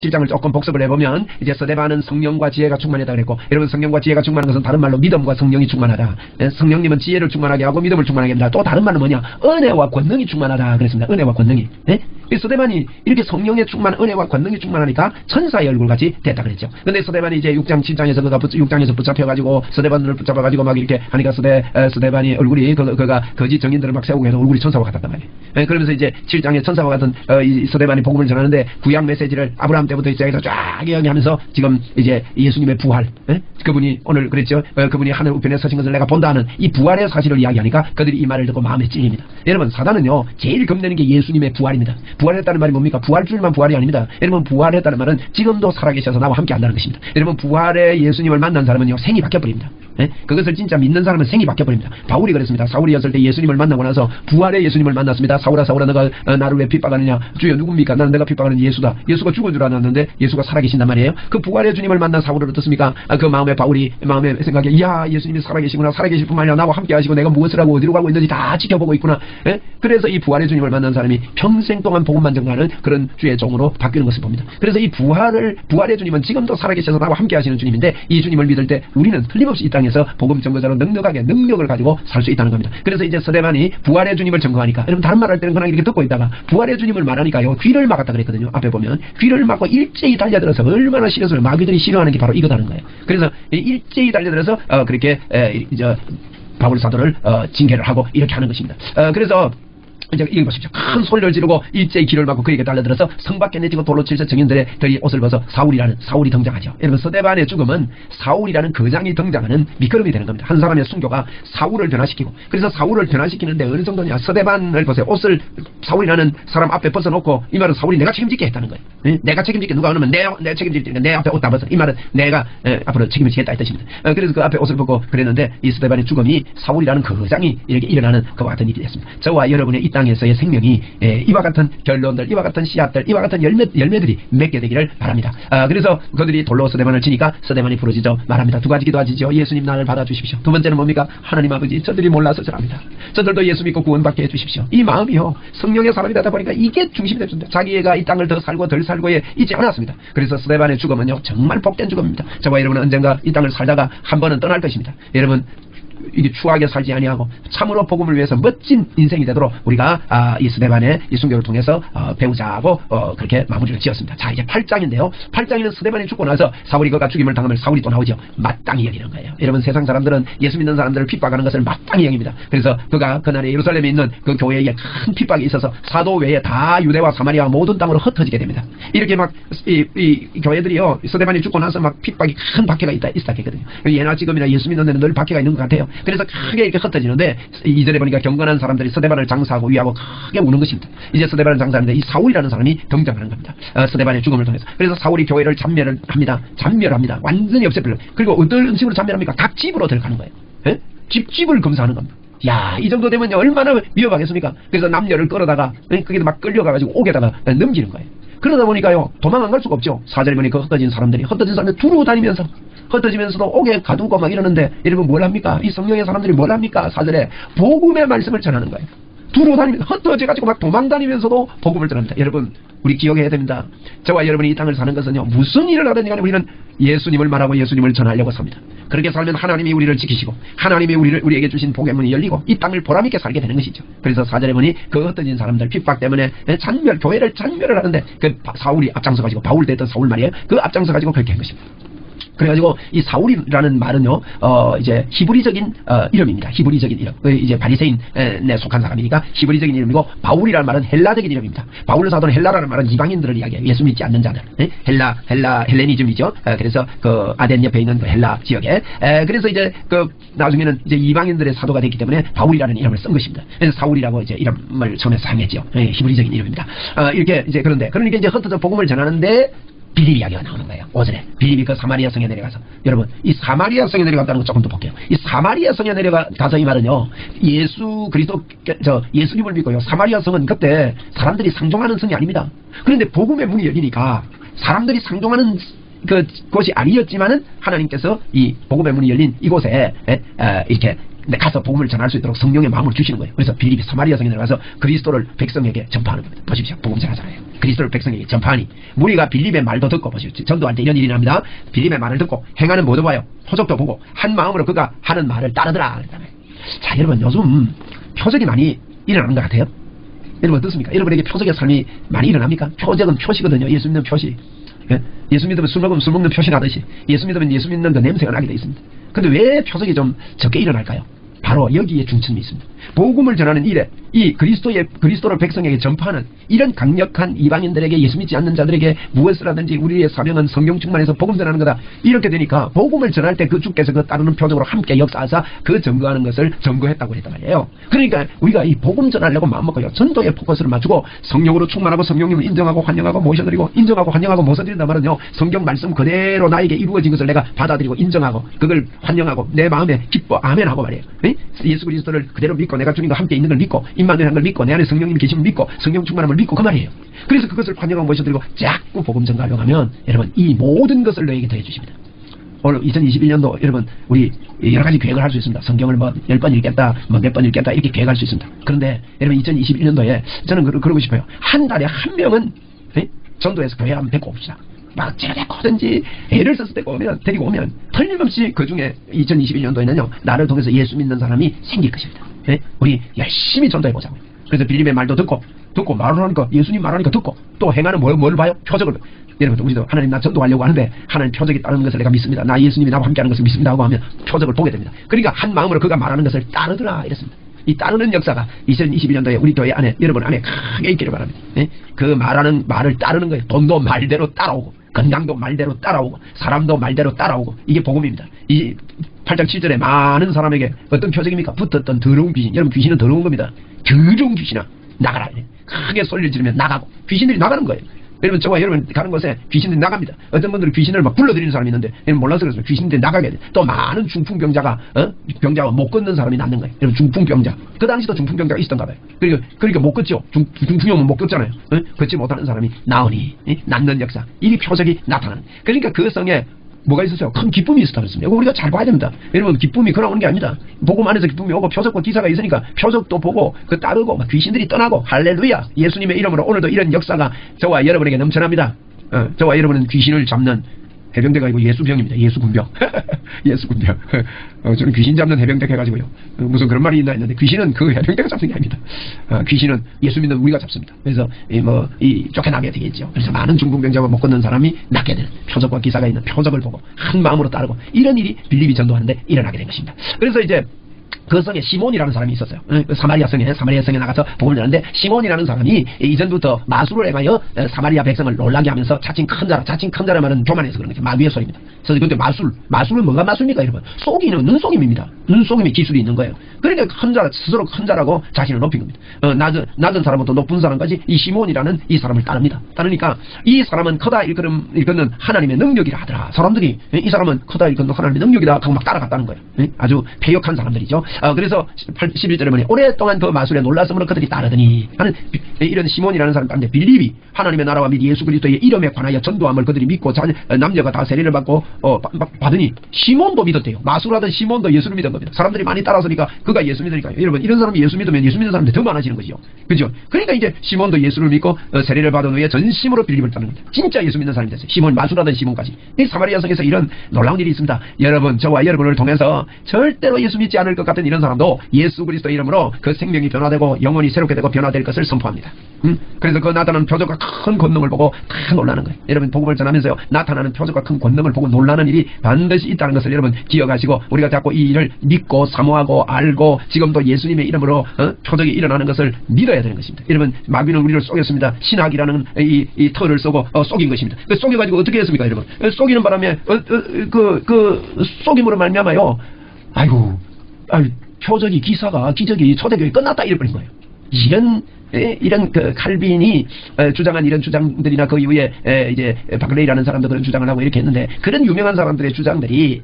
7장을 조금 복습을 해보면 이제 스데반은 성령과 지혜가 충만했다 그랬고, 여러분 성령과 지혜가 충만한 것은 다른 말로 믿음과 성령이 충만하다. 성령님은 지혜를 충만하게 하고 믿음을 충만하게 합니다. 또 다른 말은 뭐냐, 은혜와 권능이 충만하다 그랬습니다. 은혜와 권능이. 스데반이 이렇게 성령의 충만, 은혜와 권능이 충만하니까 천사의 얼굴같이 됐다 그랬죠. 근데 스데반이 이제 6장 7장에서 6장에서 붙잡혀가지고 스데반을 붙잡아가지고 막 이렇게 하니까 스데반이 얼굴이 그가 거짓 정인들을 막 세우고 해서 얼굴이 천사와 같았단 말이에요. 그러면서 이제 7장에 천사와 같은 이 스데반이 복음을 전하는데 구약 메시지를 아브라함 때부터 시작해서 쫙 이야기하면서 지금 이제 예수님의 부활, 그분이 오늘 그랬죠. 그분이 하늘 우편에 서신 것을 내가 본다는 이 부활의 사실을 이야기하니까 그들이 이 말을 듣고 마음에 찔립니다. 여러분 사단은요 제일 겁내는 게 예수님의 부활입니다. 부활했다는 말이 뭡니까? 부활주일만 부활이 아닙니다. 여러분 부활했다는 말은 지금도 살아계셔서 나와 함께 한다는 것입니다. 여러분 부활의 예수님을 만난 사람은요 생이 바뀌어버립니다. 그것을 진짜 믿는 사람은 생이 바뀌어버립니다. 바울이 그랬습니다. 사울이었을 때 예수님을 만나고 나서 부활의 예수님을 만났습니다. 사울아 사울아 너가 나를 왜 핍박하느냐? 주여 누굽니까? 나는 내가 핍박하는 예수다. 예수가 죽은 줄 알았는데 예수가 살아계신단 말이에요. 그 부활의 주님을 만난 사울은 어떻습니까? 그 마음에 바울이 마음에 생각에 이야 예수님이 살아계시구나. 살아계실 뿐만 아니라 나와 함께 하시고 내가 무엇을 하고 어디로 가고 있는지 다 지켜보고 있구나. 그래서 이 부활의 주님을 만난 사람이 평생 동안 복음만 전가하는 그런 주의 종으로 바뀌는 것을 봅니다. 그래서 이 부활의 주님은 지금도 살아계셔서 나와 함께 하시는 주님인데 이 주님을 믿을 때 우리는 틀림없이 이 땅에서 복음 전거자로 넉넉하게 능력을 가지고 살 수 있다는 겁니다. 그래서 이제 스데반이 부활의 주님을 전거하니까 여러분 다른 말 할 때는 그냥 이렇게 듣고 있다가 부활의 주님을 말하니까요 귀를 막았다 그랬거든요. 앞에 보면 귀를 막고 일제히 달려들어서 얼마나 싫어서 마귀들이 싫어하는 게 바로 이거다는 거예요. 그래서 일제히 달려들어서 그렇게 이제 바울 사도를 징계를 하고 이렇게 하는 것입니다. 그래서 이제 이거 보십시오. 큰 소리를 지르고 일제히 길을 막고 그에게 달려들어서 성 밖에 내치고 돌로 칠서 정인들의 그 옷을 벗어 사울이 등장하죠. 여러분 스데반의 죽음은 사울이라는 거장이 등장하는 미끄럼이 되는 겁니다. 한 사람의 순교가 사울을 변화시키고, 그래서 사울을 변화시키는데 어느 정도냐, 스데반을 보세요. 옷을 사울이라는 사람 앞에 벗어놓고 이 말은 사울이 내가 책임질게 했다는 거예요. 내가 책임질게. 누가 오면 내 책임질 테니까 내 앞에 옷 다 벗어. 이 말은 내가 앞으로 책임을 지겠다 이 뜻입니다. 그래서 그 앞에 옷을 벗고 그랬는데 이 스데반의 죽음이 사울이라는 거장이 이렇게 일어나는 그와 같은 일이 됐습니다. 저와 여러분의 이 땅에서의 생명이 이와 같은 결론들, 이와 같은 씨앗들, 이와 같은 열매들이 맺게 되기를 바랍니다. 그래서 그들이 돌로 스데반을 치니까 스데반이 부러지죠. 말합니다. 두 가지 기도하시죠. 예수님 나를 받아주십시오. 두 번째는 뭡니까? 하나님 아버지 저들이 몰라서 저랍니다. 저들도 예수 믿고 구원받게 해주십시오. 이 마음이요 성령의 사람이 되다 보니까 이게 중심이 됐습니다. 자기가 이 땅을 더 살고 덜 살고에 있지 않았습니다. 그래서 스데반의 죽음은요 정말 복된 죽음입니다. 저와 여러분은 언젠가 이 땅을 살다가 한 번은 떠날 것입니다. 여러분 이게 추하게 살지 아니하고 참으로 복음을 위해서 멋진 인생이 되도록 우리가 이 스데반의 이 순교를 통해서 배우자고 그렇게 마무리를 지었습니다. 자 이제 8장인데요. 8장에는 스데반이 죽고 나서 사울이 그가 죽임을 당하면 사울이 또 나오죠. 마땅히 여기는 거예요. 여러분 세상 사람들은 예수 믿는 사람들을 핍박하는 것을 마땅히 여깁니다. 그래서 그가 그날에 예루살렘에 있는 그 교회에 큰 핍박이 있어서 사도 외에 다 유대와 사마리아 모든 땅으로 흩어지게 됩니다. 이렇게 막 이 교회들이요 스데반이 죽고 나서 막 핍박이 큰 박해가 있었거든요. 예나 지금이나 예수 믿는 데는 늘 박해가 있는 것 같아요. 그래서 크게 이렇게 흩어지는데 2절에 보니까 경건한 사람들이 스데반을 장사하고 위하고 크게 우는 것입니다. 이제 스데반을 장사하는데 이 사울이라는 사람이 등장하는 겁니다. 스데반의 죽음을 통해서. 그래서 사울이 교회를 잔멸합니다. 완전히 없애버려요. 그리고 어떤 음식으로 잔멸합니까? 각 집으로 들어가는 거예요. 집을 검사하는 겁니다. 야, 이 정도 되면 얼마나 위험하겠습니까? 그래서 남녀를 끌어다가 그게 막 끌려가가지고 옥에다가 넘기는 거예요. 그러다 보니까요 도망 안 갈 수가 없죠. 4절에 보니까 흩어진 사람들이 두루 다니면서 흩어지면서도 옥에 가두고 막 이러는데 여러분 뭘 합니까? 이 성령의 사람들이 뭘 합니까? 4절에 복음의 말씀을 전하는 거예요. 두루 다니면서 흩어져가지고 막 도망 다니면서도 복음을 전합니다. 여러분 우리 기억해야 됩니다. 저와 여러분이 이 땅을 사는 것은요 무슨 일을 하든지 간에 우리는 예수님을 말하고 예수님을 전하려고 삽니다. 그렇게 살면 하나님이 우리를 지키시고 하나님이 우리에게 주신 복의 문이 열리고 이 땅을 보람있게 살게 되는 것이죠. 그래서 4절에 보니 그 흩어진 사람들 핍박 때문에 교회를 잔멸을 하는데 그 사울이 앞장서 가지고 바울 때였던 사울 말이에요. 그 앞장서 가지고 그렇게 한 것입니다. 그래가지고 이 사울이라는 말은요 이제 히브리적인 이름입니다. 히브리적인 이름. 이제 바리새인에 속한 사람이니까 히브리적인 이름이고, 바울이라는 말은 헬라적인 이름입니다. 바울 사도는 헬라라는 말은 이방인들을 이야기해요. 예수 믿지 않는 자들. 헬레니즘이죠. 그래서 그 아덴 옆에 있는 그 헬라 지역에. 그래서 이제 그 나중에는 이제 이방인들의 사도가 됐기 때문에 바울이라는 이름을 쓴 것입니다. 그래서 사울이라고 이제 이름을 처음에 사용했죠. 히브리적인 이름입니다. 이렇게 이제 그러니까 이제 흩어져 복음을 전하는데 빌립 이야기가 나오는 거예요. 5절에 빌립이 그 사마리아 성에 내려가서, 여러분 이 사마리아 성에 내려갔다는 거 조금 더 볼게요. 이 사마리아 성에 내려가서 이 말은요 예수 그리스도 예수님을 믿고요 사마리아 성은 그때 사람들이 상종하는 성이 아닙니다. 그런데 복음의 문이 열리니까 사람들이 상종하는 그 곳이 아니었지만은 하나님께서 이 복음의 문이 열린 이곳에 이렇게 가서 복음을 전할 수 있도록 성령의 마음을 주시는 거예요. 그래서 빌립이 사마리아 성에 들어가서 그리스도를 백성에게 전파하는 겁니다. 보십시오. 복음 전하잖아요. 그리스도를 백성에게 전파하니 무리가 빌립의 말도 듣고 보십시오. 전도할 때 이런 일이 납니다. 빌립의 말을 듣고 행하는 모두 봐요. 표적도 보고 한 마음으로 그가 하는 말을 따르더라. 그랬잖아요. 자, 여러분 요즘 표적이 많이 일어나는 것 같아요. 여러분 어떻습니까? 여러분에게 표적의 삶이 많이 일어납니까? 표적은 표시거든요. 예수 믿는 표시. 예수 믿으면 술 먹으면 술 먹는 표시 나듯이 예수 믿으면 예수 믿는 그 냄새가 나게 돼 있습니다. 근데 왜 표적이 좀 적게 일어날까요? 바로 여기에 중점이 있습니다. 복음을 전하는 일에 이 그리스도를 백성에게 전파하는 이런 강력한 이방인들에게 예수 믿지 않는 자들에게 무엇을 하든지 우리의 사명은 성령 충만해서 복음 전하는 거다. 이렇게 되니까 복음을 전할 때 그 주께서 그 따르는 표적으로 함께 역사하사 그 전거하는 것을 전거했다고 했단 말이에요. 그러니까 우리가 이 복음 전하려고 마음먹고요. 전도에 포커스를 맞추고 성령으로 충만하고 성령님을 인정하고 환영하고 모셔드리고 인정하고 환영하고 모셔드린단 말은요. 성경 말씀 그대로 나에게 이루어진 것을 내가 받아들이고 인정하고 그걸 환영하고 내 마음에 기뻐 아멘하고 말이에요. 예수 그리스도를 그대로 믿고 내가 주님과 함께 있는 걸 믿고 임마누엘 걸 믿고 내 안에 성령님이 계심을 믿고 성령 충만함을 믿고 그 말이에요. 그래서 그것을 환영하고 모셔드리고 자꾸 복음 전가하려고 하면 여러분 이 모든 것을 너에게 더해 주십니다. 오늘 2021년도 여러분 우리 여러 가지 계획을 할 수 있습니다. 성경을 뭐 10번 읽겠다 뭐 몇 번 읽겠다 이렇게 계획할 수 있습니다. 그런데 여러분 2021년도에 저는 그러고 싶어요. 한 달에 한 명은 전도에서 교회 한번 뵙고 옵시다. 막 제가 데리고든지 애를 써서 데리고 오면 틀림없이 그 중에 2021년도에는요 나를 통해서 예수 믿는 사람이 생길 것입니다. 우리 열심히 전도해보자고요. 그래서 빌립의 말도 듣고 말을 하니까 예수님 말하니까 듣고 또 행하는 뭘 봐요? 표적을. 여러분 우리도 하나님 나 전도하려고 하는데 하나님 표적이 따르는 것을 내가 믿습니다. 나 예수님이 나와 함께하는 것을 믿습니다 하고 하면 표적을 보게 됩니다. 그러니까 한 마음으로 그가 말하는 것을 따르더라 이랬습니다. 이 따르는 역사가 2021년도에 우리 교회 안에 여러분 안에 크게 있기를 바랍니다. 그 말하는 말을 따르는 거예요. 돈도 말대로 따라오고 건강도 말대로 따라오고 사람도 말대로 따라오고 이게 복음입니다. 이 8장 7절에 많은 사람에게 어떤 표적입니까? 붙었던 더러운 귀신. 여러분 귀신은 더러운 겁니다. 더러운 귀신아 나가라. 크게 소리를 지르면 나가고 귀신들이 나가는 거예요. 여러분 저와 여러분 가는 곳에 귀신들이 나갑니다. 어떤 분들은 귀신을 막 불러들이는 사람이 있는데 여러분 몰라서 그래서 귀신들이 나가게 돼. 또 많은 중풍병자가 병자가 못 걷는 사람이 낫는 거예요. 여러분 중풍병자. 그 당시도 중풍병자가 있었던가 봐요. 그러니까 못 걷죠. 중풍이 오면 못 걷잖아요. 걷지 못하는 사람이 나으니 낫는 역사. 이 표적이 나타나는. 그러니까 그 성에 뭐가 있었어요? 큰 기쁨이 있었다고 했습니다. 이거 우리가 잘 봐야 됩니다. 여러분 기쁨이 그냥 오는 게 아닙니다. 복음 안에서 기쁨이 오고 표적과 기사가 있으니까 표적도 보고 그 따르고 귀신들이 떠나고 할렐루야. 예수님의 이름으로 오늘도 이런 역사가 저와 여러분에게 넘쳐납니다. 저와 여러분은 귀신을 잡는 해병대가 아니고 예수병입니다. 예수군병. 예수군병. 저는 귀신 잡는 해병대 해가지고요. 무슨 그런 말이 있나 했는데 귀신은 그 해병대가 잡는 게 아닙니다. 귀신은 예수 믿는 우리가 잡습니다. 그래서 쫓겨나게 되겠죠. 그래서 많은 중풍병자가 못 걷는 사람이 낫게 되는 표적과 기사가 있는 표적을 보고 한 마음으로 따르고 이런 일이 빌립이 전도하는데 일어나게 된 것입니다. 그래서 이제 그 성에 시몬이라는 사람이 있었어요. 사마리아 성에 나가서 복음을 전하는데 시몬이라는 사람이 이전부터 마술을 행하여 사마리아 백성을 놀라게 하면서 자칭 큰 자라 말은 교만해서 그런 거죠. 마귀의 소리입니다. 그래서 근데 마술은 뭐가 마술입니까 여러분? 속이는 눈속임입니다. 눈속임의 기술이 있는 거예요. 그러니까 스스로 큰 자라고 자신을 높인 겁니다. 낮은 사람부터 높은 사람까지 이 시몬이라는 이 사람을 따릅니다. 따르니까 이 사람은 크다 일컫는 하나님의 능력이라 하더라. 사람들이 이 사람은 크다 일컫는 하나님의 능력이다 하고 막 따라갔다는 거예요. 아주 패역한 사람들이죠. 그래서 11절에 보니 오랫동안 그 마술에 놀랐으므로 그들이 따르더니 하는 이런 시몬이라는 사람 따르는데 빌립이 하나님의 나라와 및 예수 그리스도의 이름에 관하여 전도함을 그들이 믿고 남녀가 다 세례를 받고 받으니 시몬도 믿었대요. 마술하던 시몬도 예수를 믿은 겁니다. 사람들이 많이 따라서니까 그가 예수 믿으니까요. 여러분 이런 사람이 예수 믿으면 예수 믿는 사람들이 더 많아지는 거죠. 그죠? 그러니까 이제 시몬도 예수를 믿고 세례를 받은 후에 전심으로 빌립을 따르는 겁니다. 진짜 예수 믿는 사람이 됐어요. 시몬 마술하던 시몬까지. 이 사마리아 성에서 이런 놀라운 일이 있습니다. 여러분 저와 여러분을 통해서 절대로 예수 믿지 않을 것 같은 이런 사람도 예수 그리스도 이름으로 그 생명이 변화되고 영혼이 새롭게 되고 변화될 것을 선포합니다. 그래서 그 나타나는 표적과 큰 권능을 보고 다 놀라는 거예요. 여러분 복음을 전하면서요 나타나는 표적과 큰 권능을 보고 놀라는 일이 반드시 있다는 것을 여러분 기억하시고 우리가 자꾸 이 일을 믿고 사모하고 알고 지금도 예수님의 이름으로 표적이 일어나는 것을 믿어야 되는 것입니다. 여러분 마귀는 우리를 속였습니다. 신학이라는 이 털을 쏘고 속인 것입니다. 속여가지고 어떻게 했습니까 여러분? 속이는 바람에 그 속임으로 말미암아요. 아이고 표적이 기사가 기적이 초대교회 끝났다 이래버린 거예요. 이런 이런 그 칼빈이 주장한 이런 주장들이나 그 이후에 이제 바클레이라는 사람도 그런 주장을 하고 이렇게 했는데 그런 유명한 사람들의 주장들이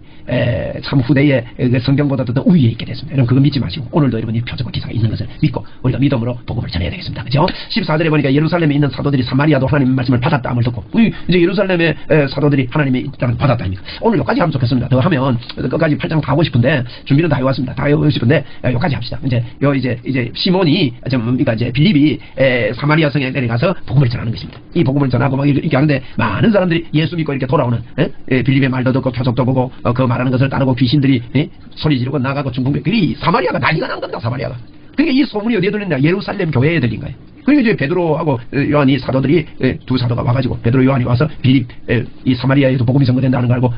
참 후대에 성경보다도 더 우위에 있게 됐습니다. 여러분 그거 믿지 마시고 오늘도 여러분 이 표적과 기사가 있는 것을 믿고 우리가 믿음으로 복음을 전해야 되겠습니다. 그죠? 14절에 보니까 예루살렘에 있는 사도들이 사마리아도 하나님의 말씀을 받았다함을 듣고 이제 예루살렘의 사도들이 하나님의 말씀을 받았다니까 오늘 여기까지 하면 좋겠습니다. 더 하면 끝까지 8장 다 하고 싶은데 준비는 다 해왔습니다. 다 해오고 싶은데 여기까지 합시다. 이제 시몬이 그러니까 이제 빌립이 사마리아 성에 내려가서 복음을 전하는 것입니다. 이 복음을 전하고 막 이렇게 하는데 많은 사람들이 예수 믿고 이렇게 돌아오는 빌립의 말도 듣고 표적도 보고 그 말하는 것을 따르고 귀신들이 소리 지르고 나가고 중풍병들이 사마리아가 난리가 난 겁니다. 사마리아가. 그러니까 이 소문이 어디에 들렸냐? 예루살렘 교회에 들린 거예요. 그리고 이제 베드로하고 요한이 사도들이 두 사도가 와가지고 베드로 요한이 와서 빌립 이 사마리아에도 복음이 선거된다는 걸 알고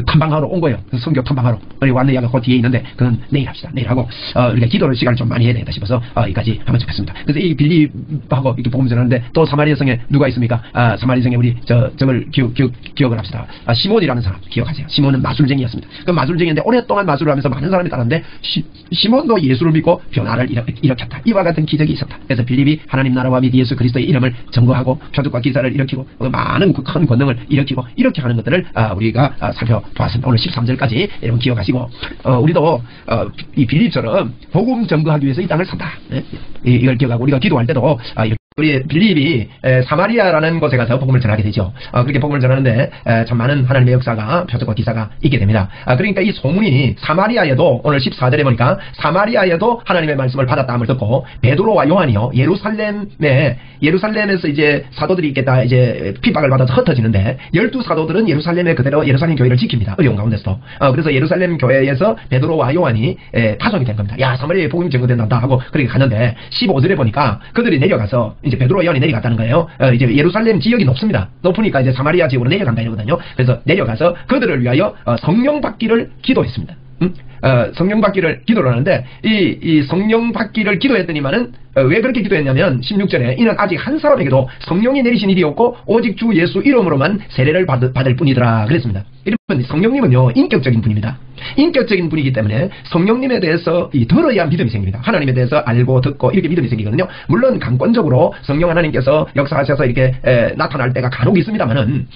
탐방하러 온 거예요. 성교 탐방하러. 그리고 안내야가 그 뒤에 있는데 그건 내일 합시다. 내일 하고 우리가 기도를 시간을 좀 많이 해야 되겠다 싶어서 여기까지 하면 좋겠습니다. 그래서 이 빌립하고 이렇게 복음 전하는데 또 사마리아 성에 누가 있습니까? 사마리아 성에 우리 저걸 기억을 합시다. 시몬이라는 사람 기억하세요. 시몬은 마술쟁이였습니다. 그 마술쟁이인데 오랫동안 마술을 하면서 많은 사람이 따랐는데 시몬도 예수를 믿고 변화를 일으켰다. 이와 같은 기적이 있었다. 그래서 빌립이 하나님 나라와 및 예수 그리스도의 이름을 증거하고 표적과 기사를 일으키고 많은 큰 권능을 일으키고 이렇게 하는 것들을 우리가 살펴보았습니다. 오늘 13절까지 여러분 기억하시고 우리도 이 빌립처럼 복음 전거하기 위해서 이 땅을 산다. 이걸 기억하고 우리가 기도할 때도 우리 빌립이 사마리아라는 곳에 가서 복음을 전하게 되죠. 그렇게 복음을 전하는데 참 많은 하나님의 역사가 표적과 기사가 있게 됩니다. 그러니까 이 소문이 사마리아에도 오늘 14절에 보니까 사마리아에도 하나님의 말씀을 받았다함을 듣고 베드로와 요한이요 예루살렘에서 이제 사도들이 있겠다 이제 핍박을 받아서 흩어지는데 12사도들은 예루살렘에 그대로 예루살렘 교회를 지킵니다. 어려운 가운데서도. 그래서 예루살렘 교회에서 베드로와 요한이 파송이 된 겁니다. 야 사마리아에 복음이 전거된다 하고 그렇게 갔는데 15절에 보니까 그들이 내려가서 이제 베드로 요한이 내려갔다는 거예요. 이제 예루살렘 지역이 높습니다. 높으니까 이제 사마리아 지역으로 내려간다 이러거든요. 그래서 내려가서 그들을 위하여 성령 받기를 기도했습니다. 성령 받기를 기도를 하는데 이 성령 받기를 기도했더니만은 왜 그렇게 기도했냐면 16절에 이는 아직 한 사람에게도 성령이 내리신 일이 없고 오직 주 예수 이름으로만 세례를 받을 뿐이더라 그랬습니다. 이러면 성령님은요 인격적인 분입니다. 인격적인 분이기 때문에 성령님에 대해서 들어야 믿음이 생깁니다. 하나님에 대해서 알고 듣고 이렇게 믿음이 생기거든요. 물론 강권적으로 성령 하나님께서 역사하셔서 이렇게 나타날 때가 간혹 있습니다만은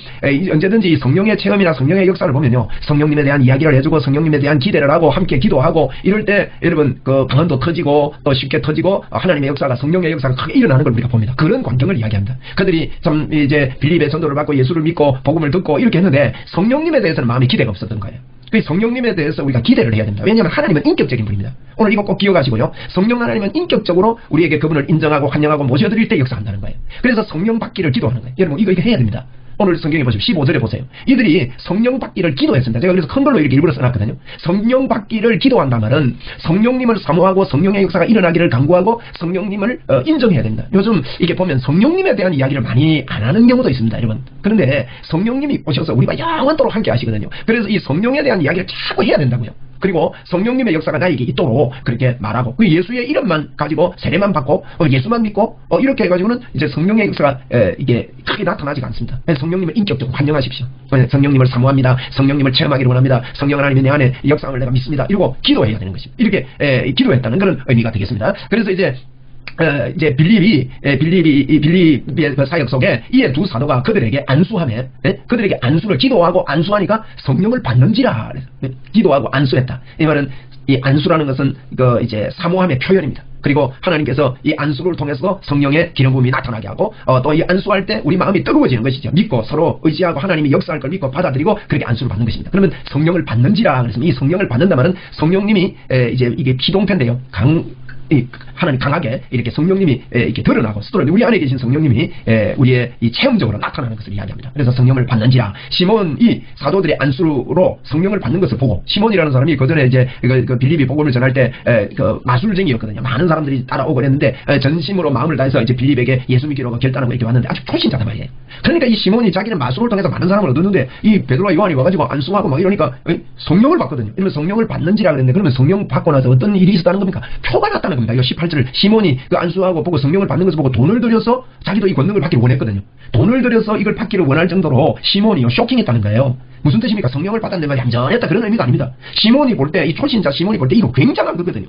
언제든지 성령의 체험이나 성령의 역사를 보면요 성령님에 대한 이야기를 해주고 성령님에 대한 기대를 하고 함께 기도하고 이럴 때 여러분 그 방언도 터지고 또 쉽게 터지고 하나님의 역사가 성령의 역사가 크게 일어나는 걸 우리가 봅니다. 그런 광경을 이야기합니다. 그들이 참 이제 빌립의 전도를 받고 예수를 믿고 복음을 듣고 이렇게 했는데 성령님에 대해서는 마음에 기대가 없었던 거예요. 그 성령님에 대해서 우리가 기대를 해야 됩니다. 왜냐하면 하나님은 인격적인 분입니다. 오늘 이거 꼭 기억하시고요. 성령 하나님은 인격적으로 우리에게 그분을 인정하고 환영하고 모셔드릴 때 역사한다는 거예요. 그래서 성령 받기를 기도하는 거예요. 여러분 이거 해야 됩니다. 오늘 성경에 보시면 15절에 보세요. 이들이 성령 받기를 기도했습니다. 제가 그래서 큰 걸로 이렇게 일부러 써놨거든요. 성령 받기를 기도한다 말은 성령님을 사모하고 성령의 역사가 일어나기를 간구하고 성령님을 인정해야 됩니다. 요즘 이게 보면 성령님에 대한 이야기를 많이 안 하는 경우도 있습니다. 여러분. 그런데 성령님이 오셔서 우리가 영원토록 함께 하시거든요. 그래서 이 성령에 대한 이야기를 자꾸 해야 된다고요. 그리고 성령님의 역사가 나에게 있도록 그렇게 말하고 그 예수의 이름만 가지고 세례만 받고 예수만 믿고 이렇게 해가지고는 이제 성령의 역사가 이게 크게 나타나지가 않습니다. 성령님을 인격적으로 환영하십시오. 성령님을 사모합니다. 성령님을 체험하기를 원합니다. 성령 하나님이 내 안에 역사를 내가 믿습니다. 이러고 기도해야 되는 것입니다. 이렇게 기도했다는 그런 의미가 되겠습니다. 그래서 이제 빌립의 그 사역 속에 이 두 사도가 그들에게 안수하며 그들에게 안수를 기도하고 안수하니까 성령을 받는지라 기도하고 안수했다. 이 말은 이 안수라는 것은 그 이제 사모함의 표현입니다. 그리고 하나님께서 이 안수를 통해서 성령의 기름 부음이 나타나게 하고 또 이 안수할 때 우리 마음이 뜨거워지는 것이죠. 믿고 서로 의지하고 하나님이 역사할 걸 믿고 받아들이고 그렇게 안수를 받는 것입니다. 그러면 성령을 받는지라 그랬으면 이 성령을 받는다면은 성령님이 이제 이게 기동편인데요. 하나님 강하게 이렇게 성령님이 이렇게 드러나고 우리 안에 계신 성령님이 우리의 이 체험적으로 나타나는 것을 이야기합니다. 그래서 성령을 받는지라 시몬이 사도들의 안수로 성령을 받는 것을 보고 시몬이라는 사람이 그 전에 이제 그 빌립이 복음을 전할 때 그 마술쟁이였거든요. 많은 사람들이 따라오고 그랬는데 전심으로 마음을 다해서 이제 빌립에게 예수 믿기로 결단하고 이렇게 왔는데 아주 초신자단 말이에요. 그러니까 이 시몬이 자기는 마술을 통해서 많은 사람을 얻었는데 이 베드로와 요한이 와가지고 안수하고 막 이러니까 성령을 받거든요. 이러면 성령을 받는지라 그랬는데 그러면 성령 받고 나서 어떤 일이 있었다는 겁니까? 표가 났다는 겁니다. 이거 18절 시몬이 그 안수하고 보고 성령을 받는 것을 보고 돈을 들여서 자기도 이 권능을 받기를 원했거든요. 돈을 들여서 이걸 받기를 원할 정도로 시몬이 쇼킹했다는 거예요. 무슨 뜻입니까? 성령을 받았는데 얌전했다 그런 의미가 아닙니다. 시몬이 볼 때 이 초신자 시몬이 볼 때 이거 굉장한 거거든요.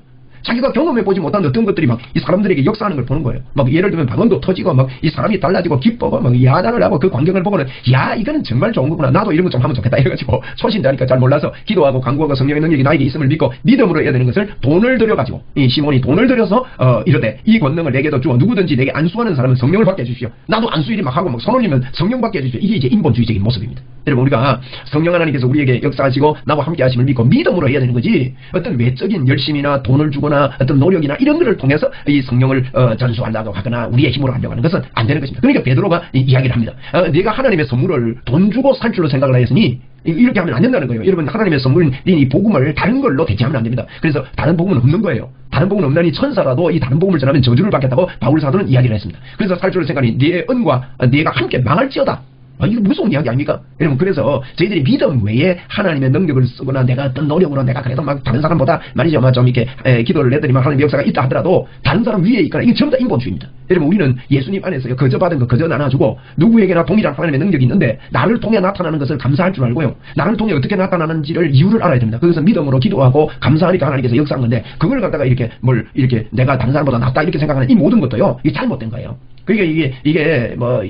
자기가 경험해보지 못한 어떤 것들이 막 이 사람들에게 역사하는 걸 보는 거예요. 막 예를 들면 방언도 터지고 막 이 사람이 달라지고 기뻐고 막 야단을 하고 그 광경을 보고는 야 이거는 정말 좋은 거구나. 나도 이런 거 좀 하면 좋겠다 이래가지고 초신자니까 잘 몰라서 기도하고 간구하고 성령의 능력이 나에게 있음을 믿고 믿음으로 해야 되는 것을 돈을 들여가지고 이 시몬이 돈을 들여서 이르되 이 권능을 내게도 주어 누구든지 내게 안수하는 사람은 성령을 받게 해주십시오. 나도 안수일이 막 하고 막 손 올리면 성령 받게 해주십시오. 이게 이제 인본주의적인 모습입니다. 여러분 우리가 성령 하나님께서 우리에게 역사하시고 나와 함께 하심을 믿고 믿음으로 해야 되는 거지 어떤 외적인 열심이나 돈을 주거나 어떤 노력이나 이런 것을 통해서 이 성령을 전수하려고 하거나 우리의 힘으로 하려고 하는 것은 안 되는 것입니다. 그러니까 베드로가 이야기를 합니다. 네가 하나님의 선물을 돈 주고 살 줄로 생각을 하였으니 이렇게 하면 안 된다는 거예요. 여러분 하나님의 선물인 이 복음을 다른 걸로 대체하면 안 됩니다. 그래서 다른 복음은 없는 거예요. 다른 복음은 없나니 천사라도 이 다른 복음을 전하면 저주를 받겠다고 바울 사도는 이야기를 했습니다. 그래서 살 줄로 생각하니 네恩과 네가 함께 망할지어다. 이거 무서운 이야기 아닙니까? 여러분 그래서 저희들이 믿음 외에 하나님의 능력을 쓰거나 내가 어떤 노력으로 내가 그래도 막 다른 사람보다 말이죠 좀 이렇게 기도를 했더니 막 하나님의 역사가 있다 하더라도 다른 사람 위에 있거나 이게 전부 다 인본주의입니다. 여러분 우리는 예수님 안에서 거저 받은 거 거저 나눠주고 누구에게나 동일한 하나님의 능력이 있는데 나를 통해 나타나는 것을 감사할 줄 알고요. 나를 통해 어떻게 나타나는지를 이유를 알아야 됩니다. 그래서 믿음으로 기도하고 감사하니까 하나님께서 역사한 건데 그걸 갖다가 이렇게 이렇게 내가 다른 사람보다 낫다 이렇게 생각하는 이 모든 것도요 이게 잘못된 거예요. 그러니까 이게 뭐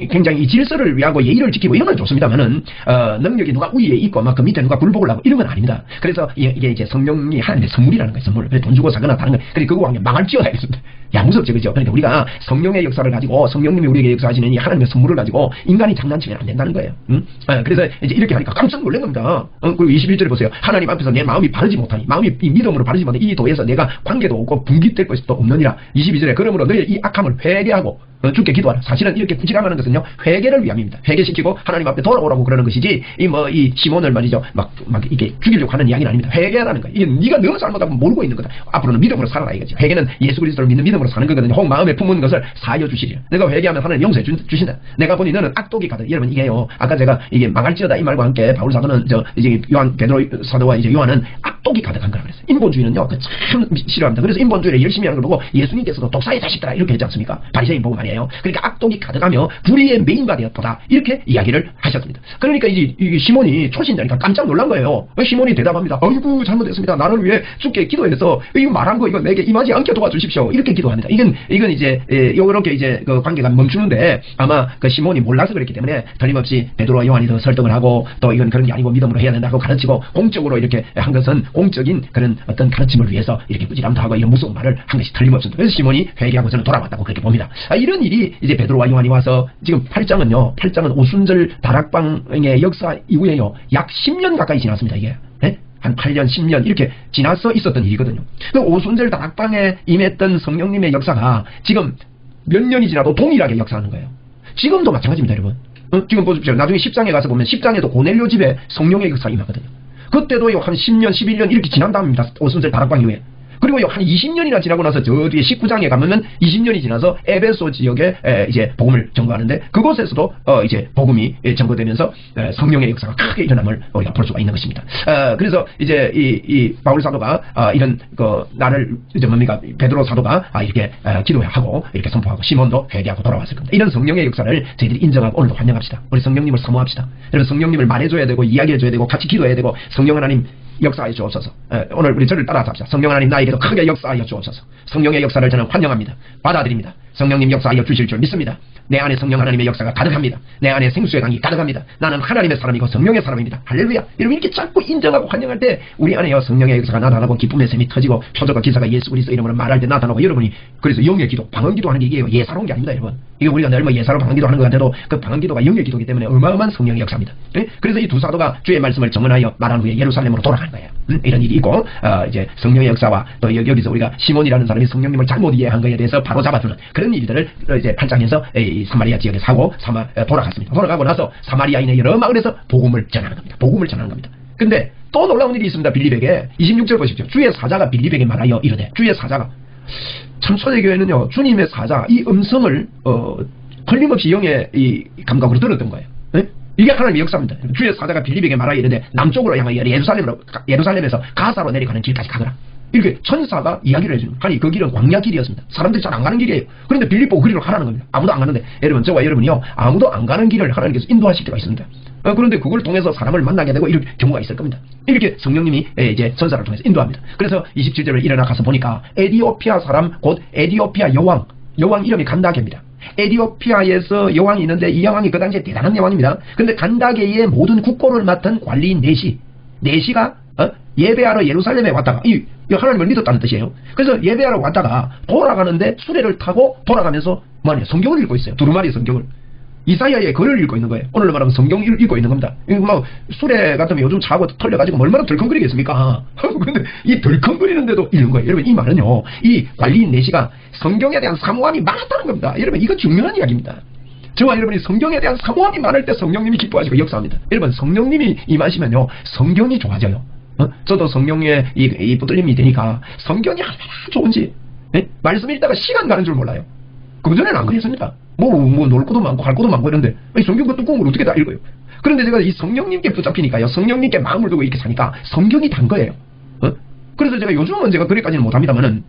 굉장히 이 질서를 위하고 예의를 지키고 이런 건 좋습니다만은 능력이 누가 위에 있고 막 그 밑에 누가 굴복을 하고 이런 건 아닙니다. 그래서 이게 이제 성령이 하나님의 선물이라는 거예요. 선물. 돈 주고 사거나 다른 거. 그러니까 그거 하면 망할지어다 이랬습니다. 야 무섭죠, 그죠? 그러니까 우리가 성령의 역사를 가지고 성령님이 우리에게 역사하시는 이 하나님의 선물을 가지고 인간이 장난치면 안 된다는 거예요. 그래서 이제 이렇게 하니까 깜짝 놀란 겁니다. 그리고 21절에 보세요. 하나님 앞에서 내 마음이 바르지 못하니 마음이 이 믿음으로 바르지 못하니 이 도에서 내가 관계도 없고 분깃될 것도 없느니라. 22절에 그러므로 너의 이 악함을 회개하고 주께 기도하라. 사실은 이렇게 꾸지람하는 것은요 회개를 위함입니다. 회개시키고 하나님 앞에 돌아오라고 그러는 것이지 이 시몬을 말이죠 막 이게 죽이려고 하는 이야기는 아닙니다. 회개하라는 거예요. 이게 네가 너무 잘못하고 모르고 있는 거다. 앞으로는 믿음으로 살아라 이거죠. 회개는 예수 그리스도를 믿는 믿음으로 사는 거거든요. 혹 마음에 품은 것을 사하여 주시리라. 내가 회개하면 하나님 용서해 주신다. 내가 보니 너는 악독이 가득. 여러분 이게요 아까 제가 이게 망할지어다 이 말과 함께 바울 사도는 이제 요한 베드로 사도와 이제 요한은 악독이 가득한 거라 그랬어요. 인본주의는요 참 싫어합니다. 그래서 인본주의를 열심히 하는 걸 보고 예수님께서도 독사의 자식들아 이렇게 했지 않습니까? 바리새인 복음 아니에요. 그러니까 악독이 가득하며 불의의 메인가 되었도다 이렇게 이야기를 하셨습니다. 그러니까 이 시몬이 초신자니까 깜짝 놀란 거예요. 시몬이 대답합니다. 아이고 잘못했습니다. 나를 위해 주께 기도해서 이거 말한 거 이거 내게 임하지 않게 도와주십시오. 이렇게 기도합니다. 이건 이제 이렇게 이제 그 관계가 멈추는데 아마 그 시몬이 몰라서 그랬기 때문에 틀림없이 베드로와 요한이 더 설득을 하고 또 이건 그런 게 아니고 믿음으로 해야 된다고 가르치고 공적으로 이렇게 한 것은 공적인 그런 어떤 가르침을 위해서 이렇게 꾸지람도 하고 이런 무서운 말을 한 것이 틀림없습니다. 그래서 시몬이 회개하고 저는 돌아왔다고 그렇게 봅니다. 이런 일이 이제 베드로와 요한이 와서 지금 8장은 오순절 다락방의 역사 이후에요 약 10년 가까이 지났습니다. 이게 한 8년 10년 이렇게 지나서 있었던 일이거든요. 그 오순절 다락방에 임했던 성령님의 역사가 지금 몇 년이 지나도 동일하게 역사하는 거예요. 지금도 마찬가지입니다, 여러분. 지금 보십시오. 나중에 10장에 가서 보면 10장에도 고넬료 집에 성령의 역사가 임하거든요. 그때도요 한 10년 11년 이렇게 지난 다음입니다. 오순절 다락방 이후에. 그리고요 한 20년이나 지나고 나서 저 뒤에 19장에 가면은 20년이 지나서 에베소 지역에 이제 복음을 전거하는데 그곳에서도 이제 복음이 전거되면서 성령의 역사가 크게 일어남을 우리가 볼 수가 있는 것입니다. 그래서 이제 이 바울 사도가 이런 나를 이제 뭡니까 베드로 사도가 이렇게 기도하고 이렇게 선포하고 시몬도 회개하고 돌아왔을 겁니다. 이런 성령의 역사를 저희들이 인정하고 오늘도 환영합시다. 우리 성령님을 사모합시다. 여러분 성령님을 말해줘야 되고 이야기해줘야 되고 같이 기도해야 되고 성령 하나님 역사하여 주옵소서. 오늘 우리 저를 따라서 합시다. 성령 하나님 나에게도 크게 역사하여 주옵소서. 성령의 역사를 저는 환영합니다. 받아들입니다. 성령님 역사하여 주실 줄 믿습니다. 내 안에 성령 하나님의 역사가 가득합니다. 내 안에 생수의 강이 가득합니다. 나는 하나님의 사람이고 성령의 사람입니다. 할렐루야. 여러분 이렇게 자꾸 인정하고 환영할 때 우리 안에요 성령의 역사가 나타나고 기쁨의 샘이 터지고 표적과 기사가 예수 그리스도 이름으로 말할 때 나타나고 여러분이 그래서 영의 기도, 방언기도 하는 게 이게 예사로운 게 아닙니다, 여러분. 이게 우리가 늘 뭐 예사로 방언기도 하는 것 같아도 그 방언기도가 영의 기도이기 때문에 어마어마한 성령의 역사입니다. 그래서 이 두 사도가 주의 말씀을 정언하여 말한 후에 예루살렘으로 돌아가는 거예요. 이런 일이 있고 이제 성령의 역사와 또 여기서 우리가 시몬이라는 사람이 성령님을 잘못 이해한 것에 대해서 바로 잡아주는 그런 일들을 이제 8장에서 이 사마리아 지역에서 하고 돌아갔습니다. 돌아가고 나서 사마리아인의 여러 마을에서 복음을 전하는 겁니다. 복음을 전하는 겁니다. 근데 또 놀라운 일이 있습니다. 빌립에게 26절 보십시오. 주의 사자가 빌립에게 말하여 이르되 주의 사자가 참 초대교회는요 주님의 사자 이 음성을 걸림없이 영의 이 감각으로 들었던 거예요. 네? 이게 하나님의 역사입니다. 주의 사자가 빌립에게 말하여 이르되 남쪽으로 향하여 예루살렘에서 가사로 내려가는 길까지 가거라. 이렇게 천사가 이야기를 해주는. 아니 그 길은 광야 길이었습니다. 사람들이 잘 안 가는 길이에요. 그런데 빌립 보고 그 길로 가라는 겁니다. 아무도 안 가는데 여러분 저와 여러분이요 아무도 안 가는 길을 하나님께서 인도하실 때가 있습니다. 그런데 그걸 통해서 사람을 만나게 되고 이럴 경우가 있을 겁니다. 이렇게 성령님이 이제 전사를 통해서 인도합니다. 그래서 27절을 일어나 가서 보니까 에디오피아 사람 곧 에디오피아 여왕 이름이 간다게입니다. 에디오피아에서 여왕이 있는데 이 여왕이 그 당시에 대단한 여왕입니다. 근데 간다게의 모든 국고를 맡은 관리인 네시가 예배하러 예루살렘에 왔다가 이 하나님을 믿었다는 뜻이에요. 그래서 예배하러 왔다가 돌아가는데 수레를 타고 돌아가면서 성경을 읽고 있어요. 두루마리 성경을. 이사야의 글을 읽고 있는 거예요. 오늘로 말하면 성경을 읽고 있는 겁니다. 막 수레 같으면 요즘 차고 털려가지고 얼마나 덜컹거리겠습니까? 근데 이 덜컹거리는데도 읽는 거예요. 여러분 이 말은요, 이 관리인 네시가 성경에 대한 사모함이 많았다는 겁니다. 여러분 이거 중요한 이야기입니다. 저와 여러분이 성경에 대한 사모함이 많을 때 성령님이 기뻐하시고 역사합니다. 여러분 성령님이 임하시면요 성경이 좋아져요. 저도 성령에 이 붙들림이 되니까 성경이 얼마나 좋은지 말씀 읽다가 시간 가는 줄 몰라요. 그전에는 안 그랬습니다. 놀 것도 많고 할 것도 많고 이런데 성경 그 뚜껑을 어떻게 다 읽어요. 그런데 제가 이 성령님께 붙잡히니까요, 성령님께 마음을 두고 이렇게 사니까 성경이 단 거예요. 그래서 제가 요즘은 제가 그래까지는 못합니다만은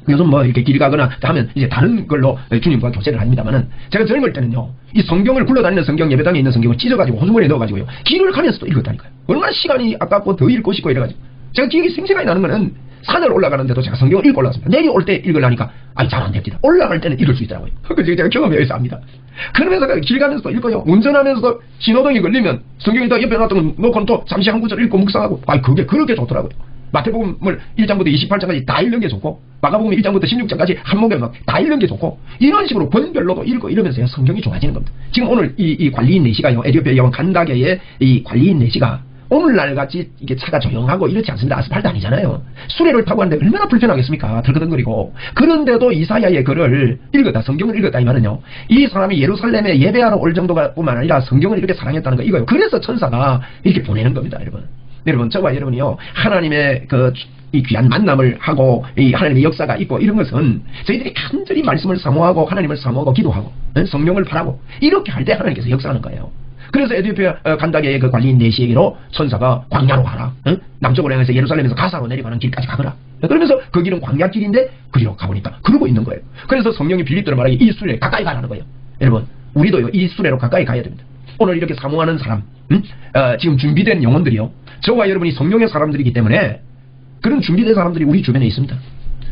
요즘 뭐 이렇게 길 가거나 하면 이제 다른 걸로 주님과 교제를 합니다만은 제가 젊을 때는요 이 성경을 굴러다니는 성경, 예배당에 있는 성경을 찢어가지고 호주머니에 넣어가지고요 길을 가면서도 읽었다니까요. 얼마나 시간이 아깝고 더 읽고 싶고 이래가지고 제가 기억이 생생하게 나는 거는 산을 올라가는데도 제가 성경을 읽고 올라갔습니다. 내려올 때 읽으려니까 잘 안 됩니다. 올라갈 때는 읽을 수 있더라고요. 그래서 제가 경험해서 압니다. 그러면서 길 가면서도 읽어요. 운전하면서 신호등이 걸리면 성경이 다 옆에 놨던 거 놓고는 또 잠시 한 구절 읽고 묵상하고 그게 그렇게 좋더라고요. 마태복음을 1장부터 28장까지 다 읽는 게 좋고 마가복음 1장부터 16장까지 한 목에 막 다 읽는 게 좋고 이런 식으로 권별로도 읽고 이러면서요 성경이 좋아지는 겁니다. 지금 오늘 이 관리인 네시가요, 에디오피아 여왕 간다게의 이 관리인 네시가 오늘날 같이 이게 차가 조용하고 이렇지 않습니다. 아스팔트 아니잖아요. 수레를 타고 하는데 얼마나 불편하겠습니까? 덜그덩거리고. 그런데도 이사야의 글을 읽었다, 성경을 읽었다 이 말은요, 이 사람이 예루살렘에 예배하러 올 정도가 뿐만 아니라 성경을 이렇게 사랑했다는 거 이거예요. 그래서 천사가 이렇게 보내는 겁니다. 여러분 저와 여러분이요 하나님의 이 귀한 만남을 하고 이 하나님의 역사가 있고 이런 것은 저희들이 간절히 말씀을 사모하고 하나님을 사모하고 기도하고 성령을 바라고 이렇게 할 때 하나님께서 역사하는 거예요. 그래서 에디오피아 간다게의 그 관리인 네시에게로 천사가 광야로 가라, 남쪽으로 향해서 예루살렘에서 가사로 내려가는 길까지 가거라. 그러면서 그 길은 광야길인데 그리로 가보니까 그러고 있는 거예요. 그래서 성령이 빌립들을 말하기 이 수레에 가까이 가라는 거예요. 여러분 우리도 이 수레로 가까이 가야 됩니다. 오늘 이렇게 사모하는 사람, 지금 준비된 영혼들이요, 저와 여러분이 성령의 사람들이기 때문에 그런 준비된 사람들이 우리 주변에 있습니다.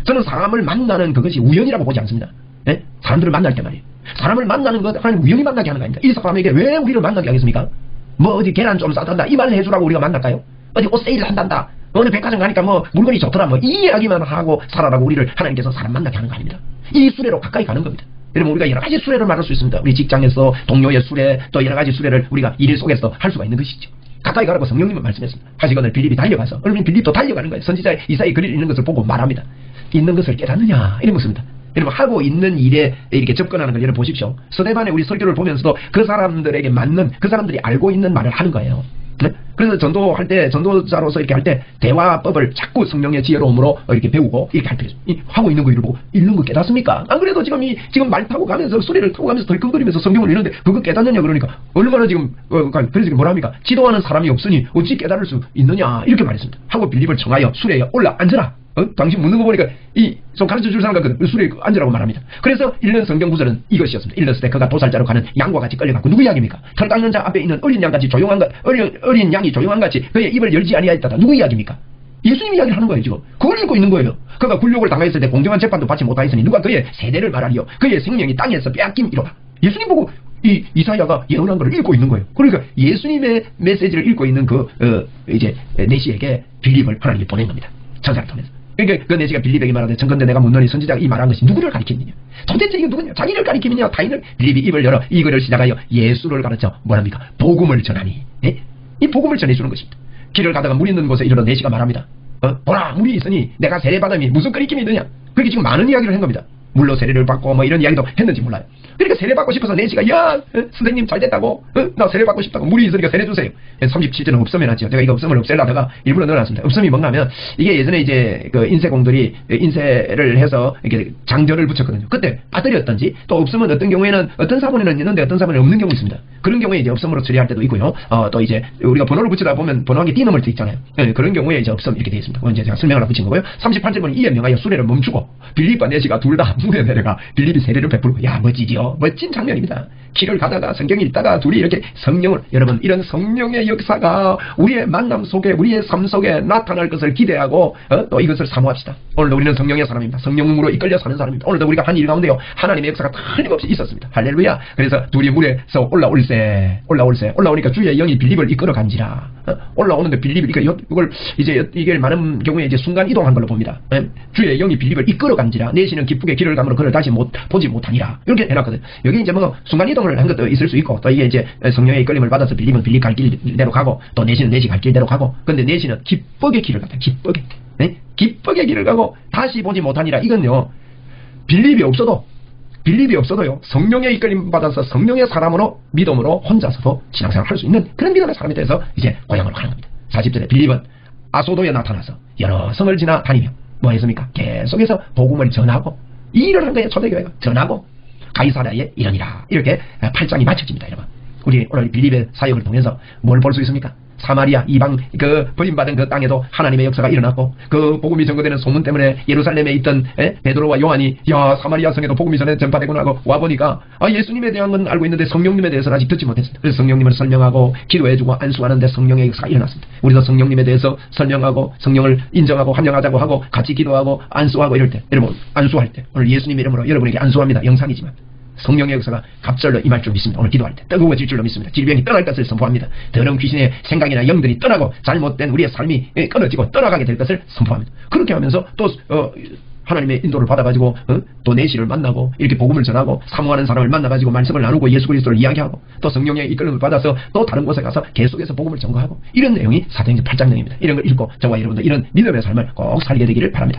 저는 사람을 만나는 그것이 우연이라고 보지 않습니다. 사람들을 만날 때 말이에요. 사람을 만나는 것 하나님 우연히 만나게 하는 거 아닙니까? 이 사람에게 왜 우리를 만나게 하겠습니까? 뭐 어디 계란 좀 싸단다 이 말을 해주라고 우리가 만날까요? 어디 옷 세일 한단다, 어느 백화점 가니까 뭐 물건이 좋더라 뭐 이 이야기만 하고 살아라고 우리를 하나님께서 사람 만나게 하는 거 아닙니다. 이 수레로 가까이 가는 겁니다. 여러분 우리가 여러 가지 수레를 말할 수 있습니다. 우리 직장에서 동료의 수레, 또 여러 가지 수레를 우리가 일 속에서 할 수가 있는 것이죠. 가까이 가라고 성령님은 말씀했습니다. 하시거늘 빌립이 달려가서, 여러분 빌립도 달려가는 거예요. 선지자 이사야의 글을 읽는 것을 보고 말합니다. 있는 것을 깨닫느냐 이런 것입니다. 여러분 하고 있는 일에 이렇게 접근하는 걸 여러분 보십시오. 스데반의 우리 설교를 보면서도 그 사람들에게 맞는, 그 사람들이 알고 있는 말을 하는 거예요. 그래서 전도할 때, 전도자로서 이렇게 할 때 대화법을 자꾸 성령의 지혜로움으로 이렇게 배우고 이렇게 할 필요 있어요. 하고 있는 거 이러고 읽는 거 깨닫습니까? 안 그래도 지금 말 타고 가면서 수레를 타고 가면서 덜컹거리면서 성경을 읽는데 그거 깨닫느냐 그러니까 얼마나 지금 그래서 지금 뭐라 합니까? 지도하는 사람이 없으니 어찌 깨달을 수 있느냐 이렇게 말했습니다. 하고 빌립을 청하여 수레에 올라 앉으라. 당신 묻는 거 보니까 좀 가르쳐 줄 사람 같거든. 수레에 앉으라고 말합니다. 그래서 읽는 성경 구절은 이것이었습니다. 읽었을 때 그가 도살자로 가는 양과 같이 끌려가고, 누구 이야기입니까? 털 닦는 자 앞에 있는 어린 양같이 조용한 것, 어린 양이 조용한 같이 그의 입을 열지 아니하였다. 누구 이야기입니까? 예수님 이야기를 하는 거예요. 지금 그걸 읽고 있는 거예요. 그가 굴욕을 당하였을 때 공정한 재판도 받지 못하였으니 누가 그의 세대를 말하리요? 그의 생명이 땅에서 빼앗김이로다. 예수님 보고 이사야가 예언한 걸 읽고 있는 거예요. 그러니까 예수님의 메시지를 읽고 있는 이제 네시에게 빌립을 하나님이 보낸 겁니다. 천사를 통해서. 그러니까 그 네시가 빌립에게 말하되 청컨대 내가 묻노니 선지자가 이 말한 것이 누구를 가리키느냐? 도대체 이게 누구냐? 자기를 가리키느냐? 타인을? 빌립이 입을 열어 이 글을 시작하여 예수를 가르쳐 뭐랍니까? 복음을 전하니. 이 복음을 전해주는 것입니다. 길을 가다가 물 있는 곳에 이르러 네시가 말합니다. 보라 물이 있으니 내가 세례받음이 무슨 가리킴이 있느냐? 그렇게 지금 많은 이야기를 한 겁니다. 물로 세례를 받고 뭐 이런 이야기도 했는지 몰라요. 그러니까 세례 받고 싶어서 네시가 야 선생님 잘 됐다고, 나 세례 받고 싶다고, 물이 있으니까 세례 주세요. 37절은 없으면 하죠. 제가 이거 없음을 없애려다가 일부러 넣어놨습니다. 없음이 뭔가 하면 이게 예전에 이제 그 인쇄공들이 인쇄를 해서 이렇게 장절을 붙였거든요. 그때 빠뜨렸던지, 또 없으면 어떤 경우에는 어떤 사본에는 있는데 어떤 사본에는 없는 경우 있습니다. 그런 경우에 이제 없음으로 처리할 때도 있고요. 또 이제 우리가 번호를 붙이다 보면 번호하기 띠넘을 때 있잖아요. 그런 경우에 이제 없음 이렇게 되어 있습니다. 그건 이제 제가 설명을 붙인 거고요. 38절 보면 이에 명하여 수레를 멈추고 빌립과 네시가 둘 다 산중에 내려가 빌립이 세례를 베풀고, 야, 멋지지요? 멋진 장면입니다. 길을 가다가 성경 읽다가 둘이 이렇게 성령을, 여러분, 이런 성령의 역사가 우리의 만남 속에, 우리의 삶 속에 나타날 것을 기대하고 또 이것을 사모합시다. 오늘도 우리는 성령의 사람입니다. 성령으로 이끌려 사는 사람입니다. 오늘도 우리가 한 일 가운데요, 하나님의 역사가 틀림없이 있었습니다. 할렐루야. 그래서 둘이 물에서 올라오니까 주의 영이 빌립을 이끌어 간지라. 올라오는데 빌립이 이걸 이제 이게 많은 경우에 이제 순간 이동한 걸로 봅니다. 주의 영이 빌립을 이끌어 간지라. 내시는 기쁘게 길을 가므로 그를 다시 보지 못하니라. 이렇게 해놨거든. 여기 이제 뭐 순간 이동을 한 것도 있을 수 있고, 또 이게 이제 성령의 이끌림을 받아서 빌립은 빌립 갈 길대로 가고, 또 내시는 내시 갈 길대로 가고, 근데 내시는 기쁘게 길을 갔다. 기쁘게. 네? 기쁘게 길을 가고 다시 보지 못하니라. 이건요, 빌립이 없어도요, 성령의 이끌림 받아서 성령의 사람으로 믿음으로 혼자서도 신앙생활을 할 수 있는 그런 믿음의 사람이 돼서 이제 고향으로 가는 겁니다. 40절에 빌립은 아소도에 나타나서 여러 성을 지나 다니며 뭐 했습니까? 계속해서 복음을 전하고, 이 일을 한 거예요. 초대교회가 전하고 가이사랴에 이르니라. 이렇게 8장이 마쳐집니다. 여러분, 우리 오늘 빌립의 사역을 통해서 뭘 볼 수 있습니까? 사마리아 이방 그 버림받은 그 땅에도 하나님의 역사가 일어났고, 그 복음이 전거되는 소문 때문에 예루살렘에 있던 베드로와 요한이, 야, 사마리아 성에도 복음이 전파되구나 하고 와보니까, 예수님에 대한 건 알고 있는데 성령님에 대해서는 아직 듣지 못했습니다. 그래서 성령님을 설명하고 기도해주고 안수하는데 성령의 역사가 일어났습니다. 우리도 성령님에 대해서 설명하고 성령을 인정하고 환영하자고 하고 같이 기도하고 안수하고 이럴 때, 여러분, 안수할 때 오늘 예수님 이름으로 여러분에게 안수합니다. 영상이지만 성령의 역사가 갑절로 임할 줄 믿습니다. 오늘 기도할 때 뜨거워질 줄로 믿습니다. 질병이 떠날 것을 선포합니다. 더러운 귀신의 생각이나 영들이 떠나고 잘못된 우리의 삶이 끊어지고 떠나가게 될 것을 선포합니다. 그렇게 하면서 또 하나님의 인도를 받아가지고 또 내시를 만나고 이렇게 복음을 전하고 사모하는 사람을 만나가지고 말씀을 나누고 예수 그리스도를 이야기하고 또 성령의 이끌림을 받아서 또 다른 곳에 가서 계속해서 복음을 전거하고, 이런 내용이 사도행전 8장 내용입니다. 이런 걸 읽고 저와 여러분들 이런 믿음의 삶을 꼭 살게 되기를 바랍니다.